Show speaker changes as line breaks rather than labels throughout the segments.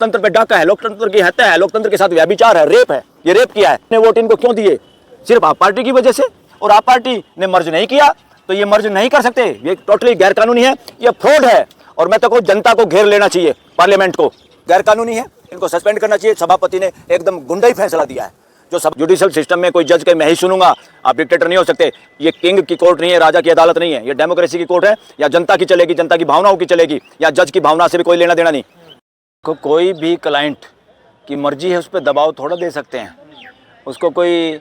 लोकतंत्र पे डाका है, लोकतंत्र की हत्या है, लोकतंत्र के साथ व्यभिचार है, रेप है। ये रेप किया है। ने वोट इनको क्यों दिए? सिर्फ आप पार्टी की वजह से। और आप पार्टी ने मर्ज नहीं किया तो ये मर्ज नहीं कर सकते। ये टोटली गैर कानूनी है, ये फ्रॉड है। और मैं तो कहूँ जनता को घेर लेना चाहिए, पार्लियामेंट को। गैर कानूनी है, इनको सस्पेंड करना चाहिए। सभापति ने एकदम गुंडाई फैसला दिया है। जो सब जुडिशियल सिस्टम में कोई जज के मैं ही सुनूंगा, आप डिक्टेटर नहीं हो सकते। ये किंग की कोर्ट नहीं है, राजा की अदालत नहीं है। ये डेमोक्रेसी की कोर्ट है। या जनता की चलेगी, जनता की भावनाओं की चलेगी, या जज की भावना से भी कोई लेना देना नहीं। कोई भी क्लाइंट की मर्जी है, उस पर दबाव थोड़ा दे सकते हैं। उसको कोई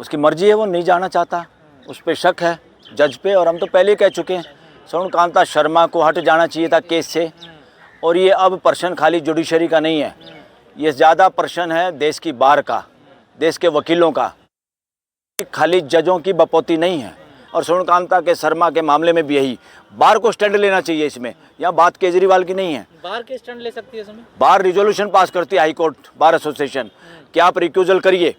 उसकी मर्जी है, वो नहीं जाना चाहता, उस पर शक है जज पे। और हम तो पहले ही कह चुके हैं, सोनकांता शर्मा को हट जाना चाहिए था केस से। और ये अब प्रश्न खाली जुडिशरी का नहीं है, ये ज़्यादा प्रश्न है देश की बार का, देश के वकीलों का। खाली जजों की बपौती नहीं है। और सोनकांता के शर्मा के मामले में भी यही, बार को स्टैंड लेना चाहिए इसमें। यहाँ बात केजरीवाल की नहीं है।
बार के स्टैंड ले सकती है इसमें।
बार रिजोल्यूशन पास करती है, हाई कोर्ट बार एसोसिएशन कि आप रिक्यूजल करिए,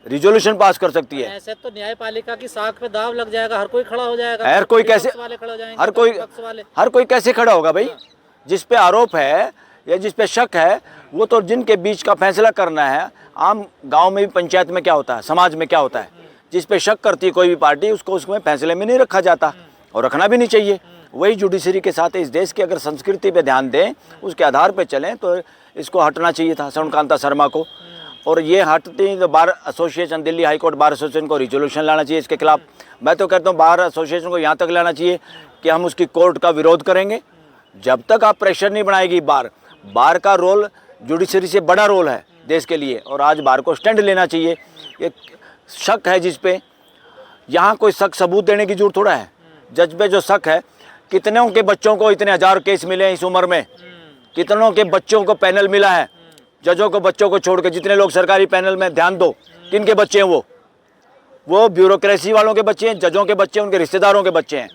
रिजोल्यूशन पास कर सकती है।
ऐसे तो न्यायपालिका की साख पे दाव लग जाएगा, हर कोई खड़ा हो जाएगा।
हर कोई कैसे, हर कोई कैसे खड़ा होगा भाई? जिस पे आरोप है या जिस पे शक है, वो तो जिनके बीच का फैसला करना है। आम गांव में भी, पंचायत में क्या होता है, समाज में क्या होता है, जिस पे शक करती है कोई भी पार्टी, उसको उसमें फैसले में नहीं रखा जाता, और रखना भी नहीं चाहिए। वही जुडिशरी के साथ इस देश की अगर संस्कृति पे ध्यान दें, उसके आधार पे चलें, तो इसको हटना चाहिए था सोनकांता शर्मा को। और ये हटती तो bar association, Delhi high court bar association को रिजोल्यूशन लाना चाहिए इसके खिलाफ। मैं तो कहता हूँ बार एसोसिएशन को यहाँ तक लाना चाहिए कि हम उसकी कोर्ट का विरोध करेंगे जब तक आप प्रेशर नहीं बनाएगी। बार का रोल जुडिशरी से बड़ा रोल है देश के लिए, और आज बार को स्टैंड लेना चाहिए। एक शक है जिस पे, यहाँ कोई शक सबूत देने की जरूरत थोड़ा है। जज पे जो शक है, कितनों के बच्चों को इतने 1000 केस मिले हैं इस उम्र में, कितनों के बच्चों को पैनल मिला है, जजों को बच्चों को छोड़ के जितने लोग सरकारी पैनल में, ध्यान दो किन के बच्चे हैं वो ब्यूरोक्रेसी वालों के बच्चे हैं, जजों के बच्चे हैं, उनके रिश्तेदारों के बच्चे हैं।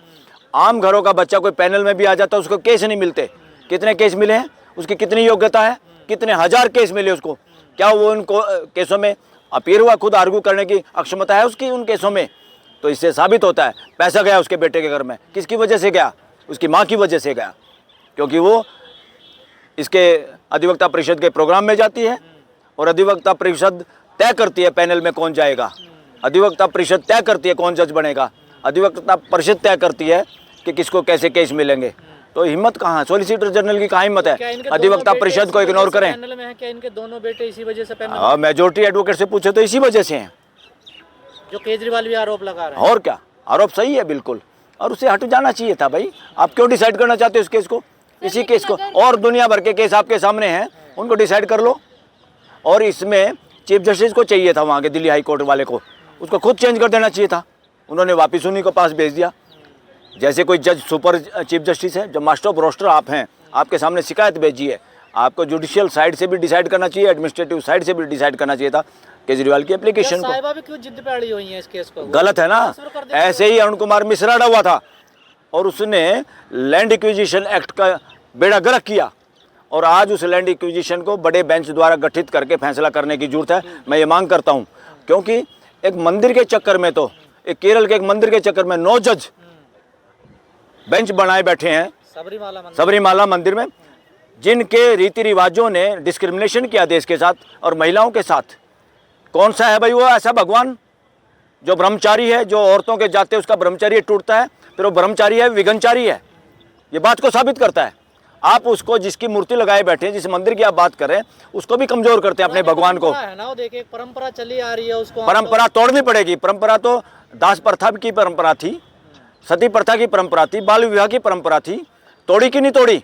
आम घरों का बच्चा कोई पैनल में भी आ जाता है, उसको केस नहीं मिलते। कितने केस मिले हैं, उसकी कितनी योग्यता है, कितने 1000 केस मिले उसको, क्या वो उन केसों में अपीयर हुआ, खुद आर्गू करने की अक्षमता है उसकी उन केसों में? तो इससे साबित होता है पैसा गया उसके बेटे के घर में। किसकी वजह से गया? उसकी माँ की वजह से गया, क्योंकि वो इसके अधिवक्ता परिषद के प्रोग्राम में जाती है, और अधिवक्ता परिषद तय करती है पैनल में कौन जाएगा। अधिवक्ता परिषद तय करती है कौन जज बनेगा। अधिवक्ता परिषद तय करती है कि किसको कैसे केस मिलेंगे। तो हिम्मत कहाँ है? सॉलिसिटर जनरल की कहाँ हिम्मत है अधिवक्ता परिषद को इग्नोर करें?
क्या इनके दोनों बेटे इसी वजह से पैनल?
हाँ, मेजोरिटी एडवोकेट से पूछे तो इसी वजह से हैं,
जो केजरीवाल भी आरोप लगा रहे हैं।
और क्या, आरोप सही है बिल्कुल, और उसे हट जाना चाहिए था भाई। आप क्यों डिसाइड करना चाहते हो इस केस को, इसी केस को? और दुनिया भर के केस आपके सामने हैं, उनको डिसाइड कर लो। और इसमें चीफ जस्टिस को चाहिए था, वहाँ के दिल्ली हाई कोर्ट वाले को, उसको खुद चेंज कर देना चाहिए था। उन्होंने वापिस उन्हीं को पास भेज दिया। जैसे कोई जज सुपर चीफ जस्टिस है, जो मास्टर ऑफ रोस्टर आप हैं, आपके सामने शिकायत भेजी है, आपको जुडिशियल साइड से भी डिसाइड करना चाहिए, एडमिनिस्ट्रेटिव साइड से भी डिसाइड करना चाहिए था केजरीवाल की एप्लीकेशन को।
साहिबा भी क्यों जिद पे अड़ी हुई है इस केस को?
गलत है ना। ऐसे ही अरुण कुमार मिश्रा अड़ा हुआ था, और उसने लैंड एक्विजिशन एक्ट का बेड़ा गर्क किया, और आज उस लैंड एक्विजिशन को बड़े बेंच द्वारा गठित करके फैसला करने की जरूरत है। मैं ये मांग करता हूँ, क्योंकि एक मंदिर के चक्कर में, तो एक केरल के एक मंदिर के चक्कर में 9 जज बेंच बनाए बैठे हैं सबरीमाला मंदिर में, जिनके रीति रिवाजों ने डिस्क्रिमिनेशन किया देश के साथ और महिलाओं के साथ। कौन सा है भाई वो ऐसा भगवान जो ब्रह्मचारी है, जो औरतों के जाते उसका ब्रह्मचर्य टूटता है, फिर वो ब्रह्मचारी है, विघनचारी है? ये बात को साबित करता है। आप उसको, जिसकी मूर्ति लगाए बैठे हैं, जिस मंदिर की आप बात करें, उसको भी कमजोर करते हैं अपने भगवान को।
है ना, देखिए परंपरा चली आ रही है, उसको
परंपरा तोड़नी पड़ेगी। परंपरा तो दास प्रथा की परंपरा थी, सती प्रथा की परंपरा थी, बाल विवाह की परंपरा थी, तोड़ी कि नहीं तोड़ी?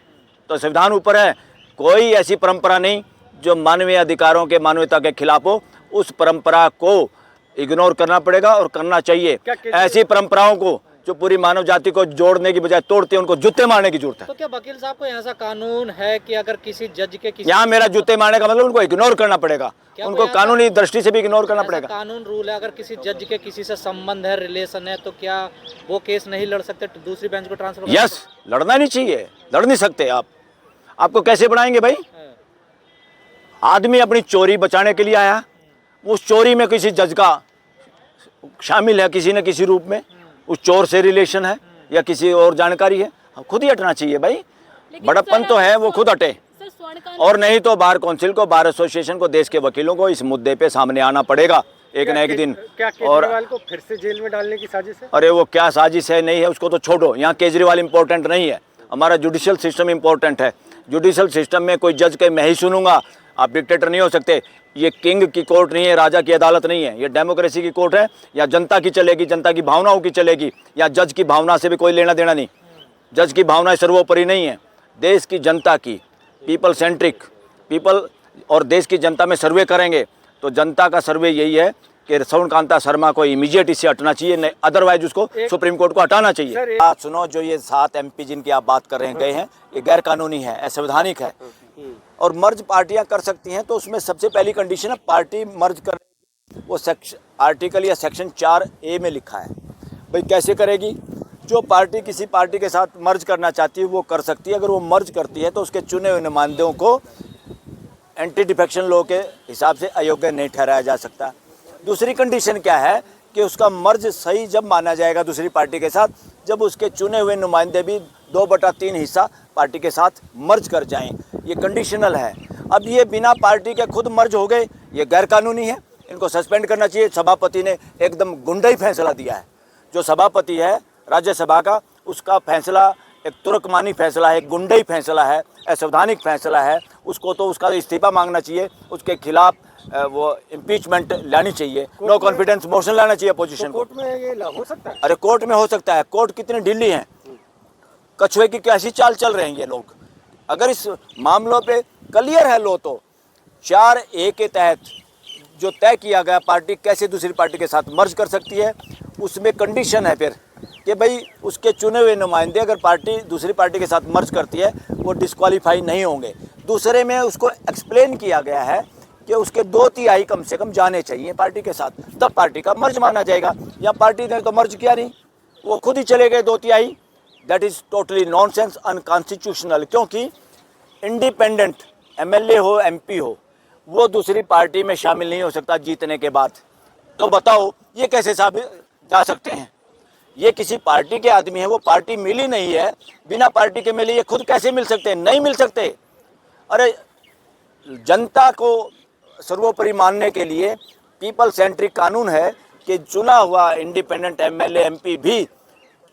तो संविधान ऊपर है, कोई ऐसी परंपरा नहीं जो मानवीय अधिकारों के, मानवता के खिलाफ हो। उस परंपरा को इग्नोर करना पड़ेगा और करना चाहिए। ऐसी परंपराओं को जो पूरी मानव जाति को जोड़ने की बजाय तोड़ते हैं, उनको जूते मारने की जरूरत है।
तो क्या वकील साहब को ऐसा कानून है कि अगर किसी जज के
यहाँ मेरा जूते मारने का मतलब उनको इग्नोर करना पड़ेगा, उनको कानूनी दृष्टि से भी इग्नोर करना पड़ेगा।
कानून रूल है, अगर किसी जज के किसी से संबंध है, रिलेशन है, तो क्या वो केस नहीं लड़ सकते? दूसरी बेंच को ट्रांसफर?
यस, लड़ना नहीं चाहिए, लड़ नहीं सकते आप। आपको कैसे बढ़ाएंगे भाई? आदमी अपनी चोरी बचाने के लिए आया, उस चोरी में किसी जज का शामिल है किसी न किसी रूप में, उस चोर से रिलेशन है या किसी और जानकारी है, खुद ही हटना चाहिए भाई। बड़प्पन तो है, वो खुद हटे। और नहीं तो बार काउंसिल को, बार एसोसिएशन को, देश के वकीलों को इस मुद्दे पे सामने आना पड़ेगा एक न एक दिन।
क्या केजरीवाल को फिर से जेल में डालने की साजिश है?
अरे वो क्या साजिश है नहीं है उसको तो छोड़ो, यहाँ केजरीवाल इम्पोर्टेंट नहीं है, हमारा जुडिशियल सिस्टम इम्पोर्टेंट है। जुडिशियल सिस्टम में कोई जज के मैं ही सुनूंगा, आप डिक्टेटर नहीं हो सकते। ये किंग की कोर्ट नहीं है, राजा की अदालत नहीं है, ये डेमोक्रेसी की कोर्ट है। या जनता की चलेगी, जनता की भावनाओं की चलेगी, या जज की भावना से भी कोई लेना देना नहीं। जज की भावना सर्वोपरि नहीं है, देश की जनता की, पीपल सेंट्रिक, पीपल और देश की जनता में सर्वे करेंगे तो जनता का सर्वे यही है कि श्रवण कांता शर्मा को इमीडिएट इससे हटना चाहिए, नहीं अदरवाइज उसको सुप्रीम कोर्ट को हटाना चाहिए। बात सुनो, जो ये 7 MP जिनकी आप बात कर रहे हैं गए हैं, ये गैर कानूनी है, असंवैधानिक है। और मर्ज पार्टियां कर सकती हैं तो उसमें सबसे पहली कंडीशन है पार्टी मर्ज कर, वो आर्टिकल या सेक्शन 4A में लिखा है। भाई कैसे करेगी? जो पार्टी किसी पार्टी के साथ मर्ज करना चाहती है वो कर सकती है। अगर वो मर्ज करती है तो उसके चुने हुए नुमाइंदों को एंटी डिफेक्शन लॉ के हिसाब से अयोग्य नहीं ठहराया जा सकता। दूसरी कंडीशन क्या है कि उसका मर्ज सही जब माना जाएगा दूसरी पार्टी के साथ, जब उसके चुने हुए नुमाइंदे भी 2/3 हिस्सा पार्टी के साथ मर्ज कर जाएं। ये कंडीशनल है। अब ये बिना पार्टी के खुद मर्ज हो गए, ये गैर कानूनी है, इनको सस्पेंड करना चाहिए। सभापति ने एकदम गुंडाई फैसला दिया है। जो सभापति है राज्यसभा का, उसका फैसला एक तुर्कमानी फैसला है, एक गुंडाई फैसला है, असंवैधानिक फैसला है। उसको तो उसका इस्तीफा मांगना चाहिए, उसके खिलाफ वो इम्पीचमेंट लानी चाहिए, नो कॉन्फिडेंस मोशन लाना चाहिए अपोजिशन को।
कोर्ट में ये हो सकता है?
अरे कोर्ट में हो सकता है। कोर्ट कितनी ढीली है, कछुए की कैसी चाल चल रहे हैं ये लोग। अगर इस मामलों पे क्लियर है लो तो 4A के तहत जो तय किया गया पार्टी कैसे दूसरी पार्टी के साथ मर्ज कर सकती है, उसमें कंडीशन है फिर कि भाई उसके चुने हुए नुमाइंदे अगर पार्टी दूसरी पार्टी के साथ मर्ज करती है वो डिस्क्वालीफाई नहीं होंगे। दूसरे में उसको एक्सप्लेन किया गया है कि उसके 2/3 कम से कम जाने चाहिए पार्टी के साथ, तब पार्टी का मर्ज माना जाएगा। या पार्टी ने तो मर्ज किया नहीं, वो खुद ही चले गए 2/3। That is totally nonsense, unconstitutional. क्योंकि इंडिपेंडेंट MLA हो, MP हो, वो दूसरी पार्टी में शामिल नहीं हो सकता जीतने के बाद। तो बताओ ये कैसे साबित जा सकते हैं? ये किसी पार्टी के आदमी है, वो पार्टी मिली नहीं है, बिना पार्टी के मिले ये खुद कैसे मिल सकते हैं? नहीं मिल सकते। अरे जनता को सर्वोपरि मानने के लिए पीपल सेंट्रिक कानून है कि चुना हुआ इंडिपेंडेंट MLA MP भी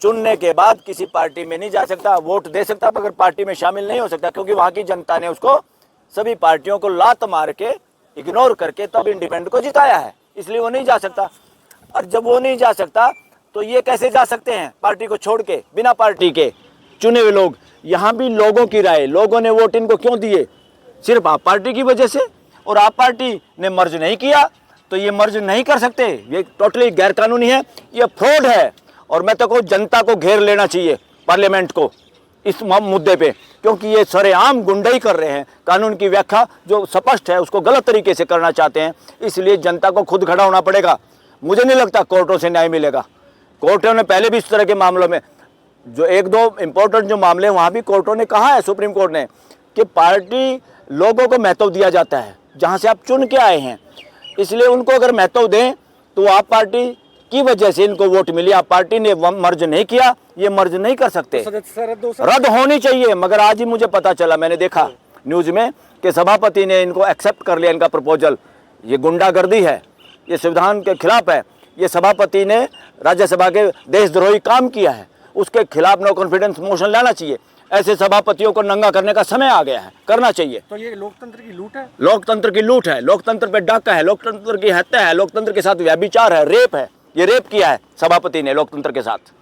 चुनने के बाद किसी पार्टी में नहीं जा सकता, वोट दे सकता मगर पार्टी में शामिल नहीं हो सकता, क्योंकि वहाँ की जनता ने उसको सभी पार्टियों को लात मार के इग्नोर करके तब इंडिपेंडेंट को जिताया है, इसलिए वो नहीं जा सकता। और जब वो नहीं जा सकता तो ये कैसे जा सकते हैं पार्टी को छोड़ के? बिना पार्टी के चुने हुए लोग। यहाँ भी लोगों की राय, लोगों ने वोट इनको क्यों दिए? सिर्फ आप पार्टी की वजह से। और आप पार्टी ने मर्ज नहीं किया तो ये मर्ज नहीं कर सकते। ये टोटली गैर कानूनी है, ये फ्रॉड है। और मैं तो कहूँ जनता को घेर लेना चाहिए, पार्लियामेंट को, इस मुद्दे पे, क्योंकि ये सरेआम गुंडाई कर रहे हैं। कानून की व्याख्या जो स्पष्ट है उसको गलत तरीके से करना चाहते हैं। इसलिए जनता को खुद खड़ा होना पड़ेगा। मुझे नहीं लगता कोर्टों से न्याय मिलेगा। कोर्टों ने पहले भी इस तरह के मामलों में जो 1-2 इम्पोर्टेंट जो मामले हैं वहाँ भी कोर्टों ने कहा है, सुप्रीम कोर्ट ने, कि पार्टी लोगों को महत्व दिया जाता है जहाँ से आप चुन के आए हैं, इसलिए उनको अगर महत्व दें तो आप पार्टी की वजह से इनको वोट मिली, आप पार्टी ने मर्ज नहीं किया, ये मर्ज नहीं कर सकते। रद्द होनी चाहिए। मगर आज ही मुझे पता चला, मैंने देखा न्यूज़ में कि सभापति ने इनको एक्सेप्ट कर लिया, इनका प्रपोजल। ये गुंडागर्दी है, ये संविधान के खिलाफ है। ये सभापति ने राज्यसभा के देशद्रोही काम किया है, उसके खिलाफ नो कॉन्फिडेंस मोशन लाना चाहिए। ऐसे सभापतियों को नंगा करने का समय आ गया है, करना चाहिए।
तो ये लोकतंत्र की लूट है,
लोकतंत्र की लूट है, लोकतंत्र पे डाका है, लोकतंत्र की हत्या है, लोकतंत्र के साथ व्यभिचार है, रेप है। ये रेप किया है सभापति ने लोकतंत्र के साथ।